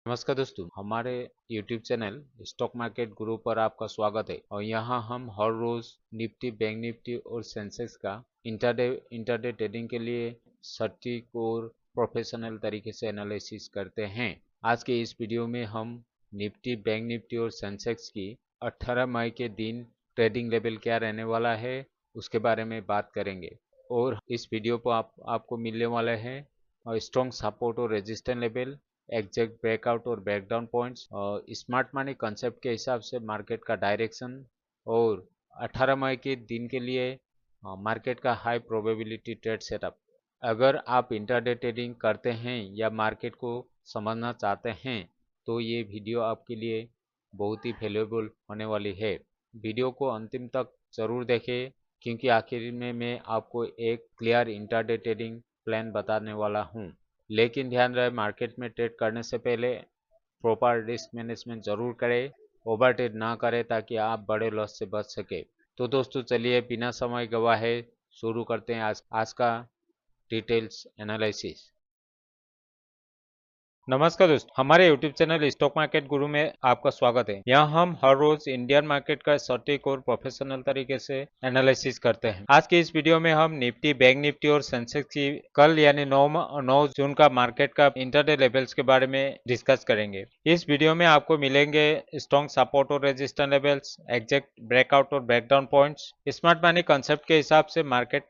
नमस्कार दोस्तों, हमारे YouTube चैनल स्टॉक मार्केट गुरु पर आपका स्वागत है। और यहाँ हम हर रोज निफ्टी, बैंक निफ्टी और सेंसेक्स का इंटरडे ट्रेडिंग के लिए सटीक और प्रोफेशनल तरीके से एनालिसिस करते हैं। आज के इस वीडियो में हम निफ्टी, बैंक निफ्टी और सेंसेक्स की 18 मई के दिन ट्रेडिंग लेवल क्या रहने वाला है उसके बारे में बात करेंगे। और इस वीडियो पर आपको मिलने वाला है स्ट्रॉन्ग सपोर्ट और रेजिस्टेंस लेवल, एग्जैक्ट ब्रेकआउट और ब्रेकडाउन पॉइंट्स, और स्मार्ट मनी कंसेप्ट के हिसाब से मार्केट का डायरेक्शन, और 18 मई के दिन के लिए मार्केट का हाई प्रोबेबिलिटी ट्रेड सेटअप। अगर आप इंट्राडे ट्रेडिंग करते हैं या मार्केट को समझना चाहते हैं तो ये वीडियो आपके लिए बहुत ही वैल्यूएबल होने वाली है। वीडियो को अंतिम तक जरूर देखें क्योंकि आखिर में मैं आपको एक क्लियर इंट्राडे ट्रेडिंग प्लान बताने वाला हूँ। लेकिन ध्यान रहे, मार्केट में ट्रेड करने से पहले प्रॉपर रिस्क मैनेजमेंट जरूर करें, ओवर ट्रेड ना करें ताकि आप बड़े लॉस से बच सके। तो दोस्तों चलिए बिना समय गवाए शुरू करते हैं आज का डिटेल्स एनालिसिस। नमस्कार दोस्तों, हमारे YouTube चैनल स्टॉक मार्केट गुरु में आपका स्वागत है। यहाँ हम हर रोज इंडियन मार्केट का सटीक और प्रोफेशनल तरीके से एनालिसिस करते हैं। आज की इस वीडियो में हम निफ्टी, बैंक निफ्टी और सेंसेक्स की कल यानी 9 जून का मार्केट का इंटरडे लेवल्स के बारे में डिस्कस करेंगे। इस वीडियो में आपको मिलेंगे स्ट्रॉन्ग सपोर्ट और रेजिस्टेंस लेवल्स, एग्जैक्ट ब्रेकआउट और breakdown points, smart money concept के हिसाब से मार्केट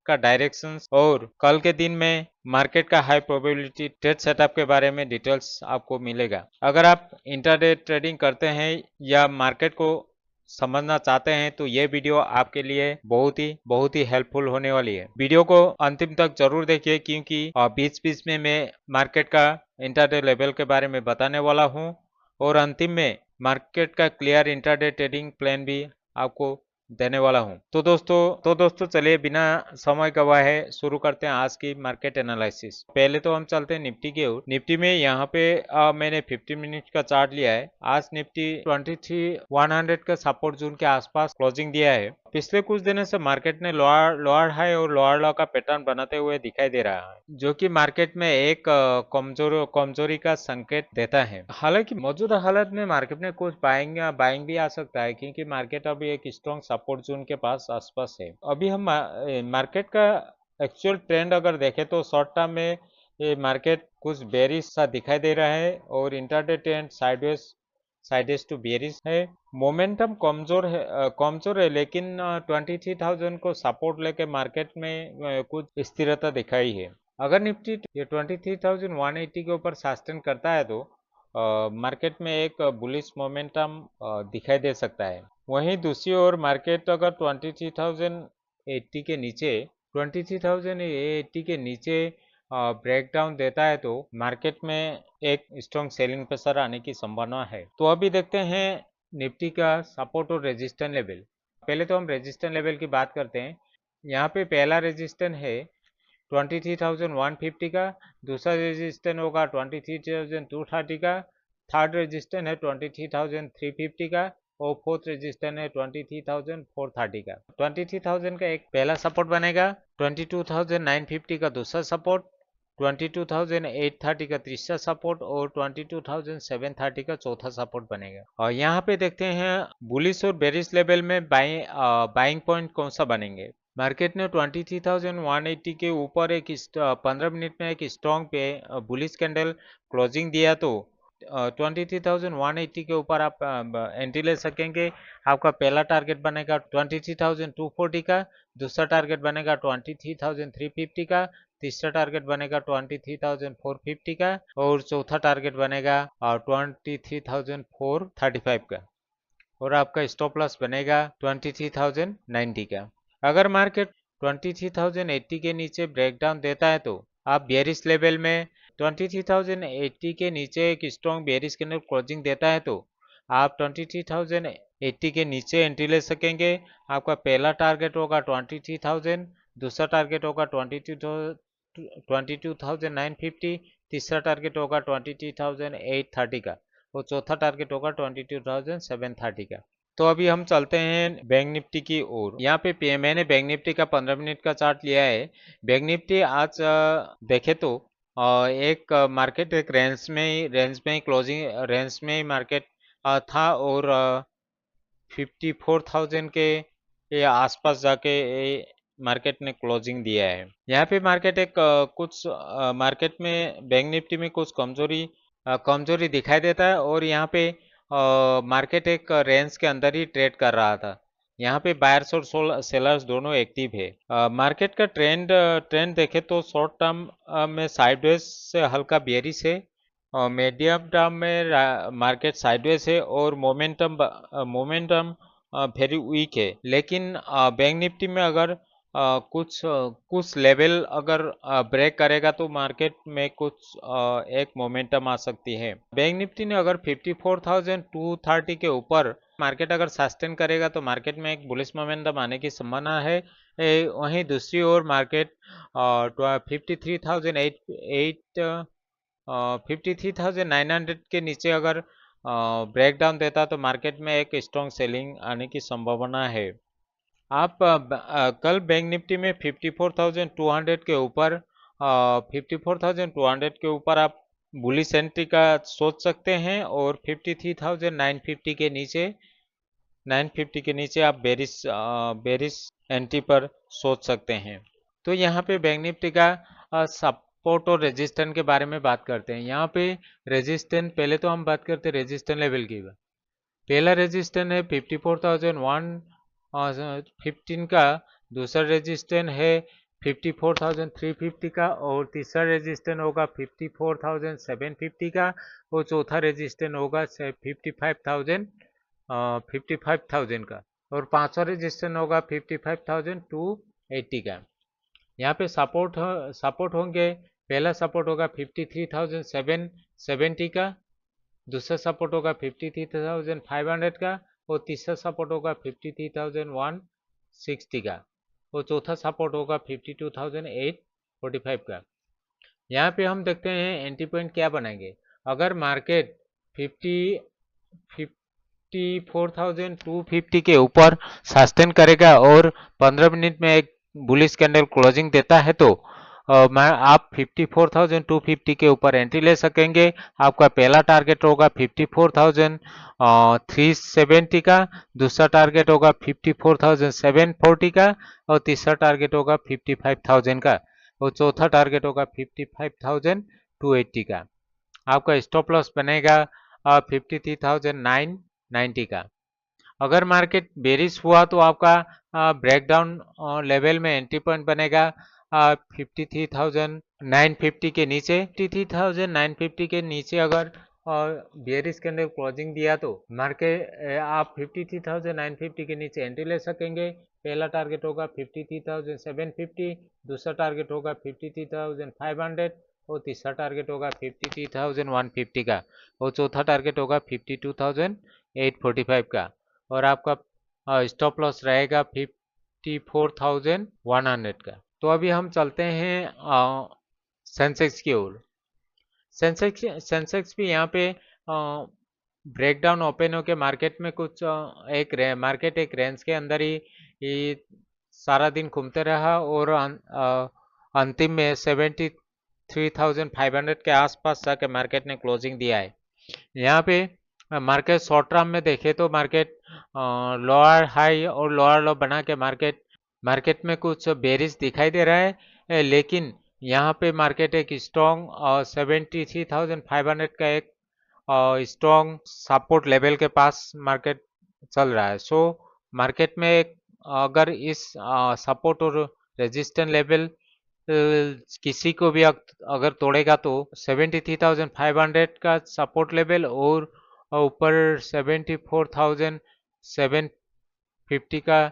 का डायरेक्शंस, और कल के दिन में मार्केट का हाई प्रोबेबिलिटी ट्रेड सेटअप के बारे में डिटेल्स आपको मिलेगा। अगर आप इंट्राडे ट्रेडिंग करते हैं या मार्केट को समझना चाहते हैं तो ये वीडियो आपके लिए बहुत ही हेल्पफुल होने वाली है। वीडियो को अंतिम तक जरूर देखिए क्योंकि बीच बीच में मैं मार्केट का इंट्राडे लेवल के बारे में बताने वाला हूँ और अंतिम में मार्केट का क्लियर इंट्राडे ट्रेडिंग प्लान भी आपको देने वाला हूं। तो दोस्तों चलिए बिना समय गवाए शुरू करते हैं आज की मार्केट एनालिसिस। पहले तो हम चलते हैं निफ्टी की ओर। निफ्टी में यहाँ पे मैंने 15 मिनट का चार्ट लिया है। आज निफ्टी 23,100 का सपोर्ट जोन के आसपास क्लोजिंग दिया है। पिछले कुछ दिनों से मार्केट ने लोअर हाई और लोअर लो का पैटर्न बनाते हुए दिखाई दे रहा है, जो कि मार्केट में एक कमजोरी का संकेत देता है। हालांकि मौजूदा हालत में मार्केट में कुछ बाइंग भी आ सकता है क्योंकि मार्केट अभी एक स्ट्रॉन्ग सपोर्ट जोन के आसपास है। अभी हम मार्केट का एक्चुअल ट्रेंड अगर देखें तो शॉर्ट टर्म में ये मार्केट कुछ बेरिश सा दिखाई दे रहा है और intraday trend sideways to bearish है। मोमेंटम कमजोर है लेकिन 23,000 को सपोर्ट लेके मार्केट में कुछ स्थिरता दिखाई है। अगर निफ्टी ये 23,180 के ऊपर सस्टेन करता है तो मार्केट में एक बुलिश मोमेंटम दिखाई दे सकता है। वहीं दूसरी ओर मार्केट अगर 23,080 के नीचे 23,080 के नीचे ब्रेकडाउन देता है तो मार्केट में एक स्ट्रॉन्ग सेलिंग प्रेशर आने की संभावना है। तो अभी देखते हैं निफ्टी का सपोर्ट और रेजिस्टेंस लेवल। पहले तो हम रेजिस्टेंस लेवल की बात करते हैं। यहाँ पे पहला रेजिस्टेंस है 23,150 का, दूसरा रेजिस्टेंस होगा 23,230 का, थर्ड रेजिस्टेंस है 23,350 का और फोर्थ रेजिस्टेंस है 23,430 का। 23,000 का एक पहला सपोर्ट बनेगा, 22,950 का दूसरा सपोर्ट, 22,830 का तीसरा सपोर्ट और 22,730 का चौथा सपोर्ट बनेगा। और यहाँ पे देखते हैं बुलिश और बेरिश लेवल में बाइंग पॉइंट कौन सा बनेंगे। मार्केट ने 23,180 के ऊपर एक 15 मिनट में एक स्ट्रॉन्ग पे बुलिश कैंडल क्लोजिंग दिया तो 23,180 के ऊपर आप एंट्री ले सकेंगे। आपका पहला टारगेट बनेगा 23,240 का, दूसरा टारगेट बनेगा 23,350 का, तीसरा टारगेट बनेगा 23,450 का और चौथा टारगेट बनेगा 23,435 का और आपका स्टॉप लॉस बनेगा 23,090 का। अगर मार्केट 23,080 के नीचे ब्रेकडाउन देता है तो आप बेरिश लेवल में 23,080 के नीचे एक स्ट्रॉन्ग बेरिश कैंडल क्लोजिंग देता है तो आप 23,080 के नीचे एंट्री ले सकेंगे। आपका पहला टारगेट होगा 23,000, दूसरा टारगेट होगा 22,950, तीसरा टारगेट होगा 22,830 का और चौथा टारगेट होगा 22,730 का। तो अभी हम चलते हैं बैंक निफ्टी की ओर। यहाँ पे मैंने बैंक निफ्टी का 15 मिनट का चार्ट लिया है। बैंक निफ्टी आज देखे तो एक मार्केट एक रेंज में ही क्लोजिंग रेंज में ही मार्केट था और 54,000 के ये आसपास जाके मार्केट ने क्लोजिंग दिया है। यहाँ पे मार्केट कुछ मार्केट में बैंक निफ्टी में कुछ कमजोरी दिखाई देता है और यहाँ पे मार्केट एक रेंज के अंदर ही ट्रेड कर रहा था। यहाँ पे बायर्स और सेलर्स दोनों एक्टिव है। मार्केट का ट्रेंड देखे तो शॉर्ट टर्म में साइडवेज से हल्का बेयरिश है और मीडियम टर्म में मार्केट साइडवेज है और मोमेंटम वेरी वीक है। लेकिन बैंक निफ्टी में अगर कुछ लेवल अगर ब्रेक करेगा तो मार्केट में एक मोमेंटम आ सकती है। बैंक निफ्टी ने अगर 54,230 के ऊपर मार्केट अगर सस्टेन करेगा तो मार्केट में एक बुलिश मोमेंटम आने की संभावना है। वहीं दूसरी ओर मार्केट 53,900 के नीचे अगर ब्रेक डाउन देता तो मार्केट में एक स्ट्रॉन्ग सेलिंग आने की संभावना है। आप कल बैंक निफ्टी में 54,200 के ऊपर 54,200 के ऊपर आप बुलिश एंट्री का सोच सकते हैं और 53,950 के नीचे 950 के नीचे आप बेरिश एंट्री पर सोच सकते हैं। तो यहाँ पे बैंक निफ्टी का सपोर्ट और रेजिस्टेंस के बारे में बात करते हैं। यहाँ पे रेजिस्टेंस पहले तो हम बात करते हैं रेजिस्टेंस लेवल की। पहला रेजिस्टेंस है 54,115 का, दूसरा रेजिस्टेंस है 54,350 का और तीसरा रेजिस्टेंस होगा 54,750 का और चौथा रेजिस्टेंस होगा 55,000 का और पांचवा रेजिस्टेंस होगा 55,280 का। यहाँ पे सपोर्ट होंगे। पहला सपोर्ट होगा 53,770 का, दूसरा सपोर्ट होगा 53,500 का और तीसरा सपोर्ट होगा 53,160 का और चौथा सपोर्ट होगा 52,845 का। यहाँ पे हम देखते हैं एंट्री पॉइंट क्या बनाएंगे। अगर मार्केट 54,250 के ऊपर सस्टेन करेगा और 15 मिनट में एक बुलिश कैंडल क्लोजिंग देता है तो आप 54,250 के ऊपर एंट्री ले सकेंगे। आपका पहला टारगेट होगा 54,370 का, दूसरा टारगेट होगा 54,740 का और तीसरा टारगेट होगा 55,000 का और चौथा टारगेट होगा 55,280 का। आपका स्टॉप लॉस बनेगा 53,990 का। अगर मार्केट बेरिश हुआ तो आपका ब्रेकडाउन लेवल में एंट्री पॉइंट बनेगा 53,950 के नीचे। 53,950 के नीचे अगर बेरिश कैंडल क्लोजिंग दिया तो मार्केट आप 53,950 के नीचे एंट्री ले सकेंगे। पहला टारगेट होगा 53,750, दूसरा टारगेट होगा 53,500 और तीसरा टारगेट होगा 53,150 का और चौथा टारगेट होगा 52,845 का और आपका स्टॉप लॉस रहेगा 54,100 का। तो अभी हम चलते हैं सेंसेक्स की ओर। सेंसेक्स भी यहाँ पे ब्रेकडाउन ओपन होके मार्केट में मार्केट एक रेंज के अंदर ही सारा दिन घूमते रहा और अंतिम में 73,500 के आसपास जाके मार्केट ने क्लोजिंग दिया है। यहाँ पे मार्केट शॉर्ट टर्म में देखे तो मार्केट लोअर हाई और लोअर लो बना के मार्केट में कुछ बेरिश दिखाई दे रहा है। लेकिन यहाँ पे मार्केट एक स्ट्रॉन्ग 73,500 का एक स्ट्रॉन्ग सपोर्ट लेवल के पास मार्केट चल रहा है। सो मार्केट में अगर इस सपोर्ट और रेजिस्टेंस लेवल किसी को भी अगर तोड़ेगा तो 73,500 का सपोर्ट लेवल और ऊपर 74,750 का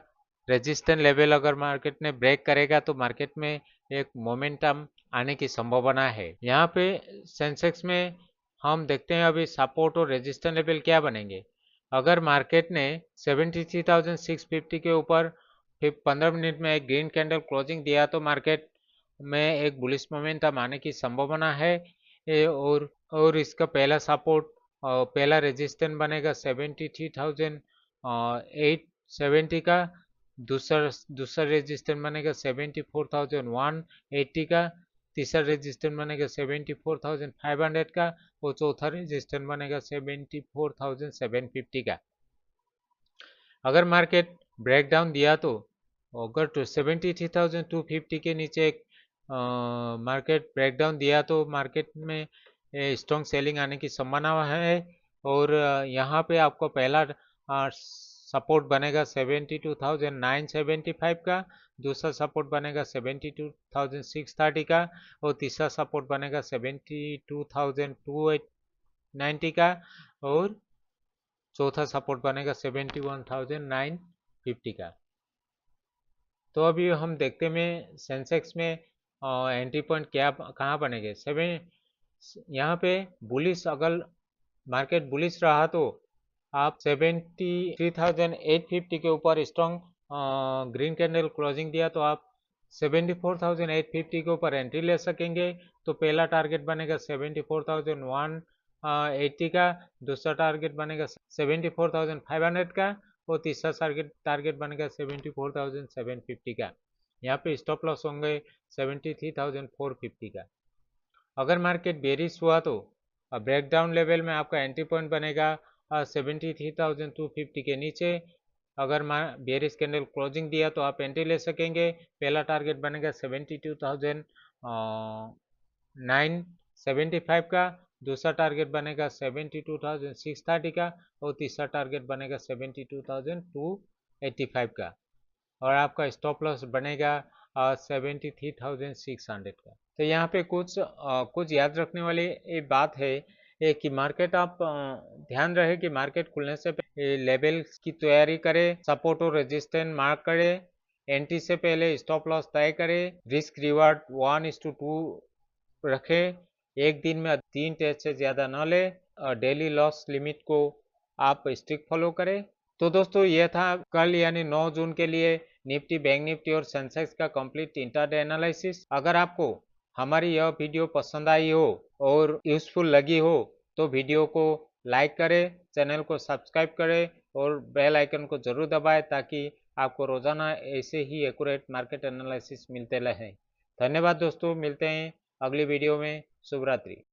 रेजिस्टेंस लेवल अगर मार्केट ने ब्रेक करेगा तो मार्केट में एक मोमेंटम आने की संभावना है। यहाँ पे सेंसेक्स में हम देखते हैं अभी सपोर्ट और रेजिस्टेंस लेवल क्या बनेंगे। अगर मार्केट ने 73,650 के ऊपर फिर 15 मिनट में एक ग्रीन कैंडल क्लोजिंग दिया तो मार्केट में एक बुलिश मोमेंटम आने की संभावना है। और इसका पहला सपोर्ट पहला रेजिस्टेंस बनेगा 73,870 का, दूसरा रेजिस्टेंस बनेगा 74,180 का, तीसरा रेजिस्टेंस बनेगा 74,500 का और चौथा रेजिस्टेंस बनेगा 74,750 का। अगर मार्केट ब्रेकडाउन दिया तो अगर 73,250 के नीचे एक मार्केट ब्रेकडाउन दिया तो मार्केट में स्ट्रॉन्ग सेलिंग आने की संभावना है। और यहाँ पे आपको पहला सपोर्ट बनेगा 72,975 का, दूसरा सपोर्ट बनेगा 72,630 का और तीसरा सपोर्ट बनेगा 72,290 का और चौथा सपोर्ट बनेगा 71,950 का। तो अभी हम देखते में सेंसेक्स में एंट्री पॉइंट क्या कहाँ बनेंगे। यहाँ पे बुलिश, अगर मार्केट बुलिश रहा तो आप 73,850 के ऊपर स्ट्रॉन्ग ग्रीन कैंडल क्लोजिंग दिया तो आप 74,850 के ऊपर एंट्री ले सकेंगे। तो पहला टारगेट बनेगा 74,180 का, दूसरा टारगेट बनेगा 74,500 का और तीसरा टारगेट बनेगा 74,750 का। यहाँ पे स्टॉप लॉस होंगे 73,450 का। अगर मार्केट बेरिश हुआ तो ब्रेकडाउन लेवल में आपका एंट्री पॉइंट बनेगा 73,250 के नीचे। अगर बेरिश कैंडल क्लोजिंग दिया तो आप एंट्री ले सकेंगे। पहला टारगेट बनेगा 72,975 का, दूसरा टारगेट बनेगा 72,630 का और तीसरा टारगेट बनेगा 72,285 का और आपका स्टॉप लॉस बनेगा 73,600 का। तो यहाँ पे कुछ याद रखने वाली ये बात है कि मार्केट आप ध्यान रहे कि मार्केट खुलने से पहले लेवल्स की तैयारी करें, सपोर्ट और रेजिस्टेंस मार्क करें, एंट्री से पहले स्टॉप लॉस तय करें, रिस्क रिवार्ड 1:2 रखें, एक दिन में 3 टेस्ट से ज़्यादा न ले, डेली लॉस लिमिट को आप स्ट्रिक्ट फॉलो करें। तो दोस्तों यह था कल यानी 9 जून के लिए निफ्टी, बैंक निफ्टी और सेंसेक्स का कंप्लीट इंट्राडे एनालिसिस। अगर आपको हमारी यह वीडियो पसंद आई हो और यूजफुल लगी हो तो वीडियो को लाइक करें, चैनल को सब्सक्राइब करें और बेल आइकन को जरूर दबाएं ताकि आपको रोजाना ऐसे ही एक्यूरेट मार्केट एनालिसिस मिलते रहें। धन्यवाद दोस्तों, मिलते हैं अगली वीडियो में। शुभ रात्रि।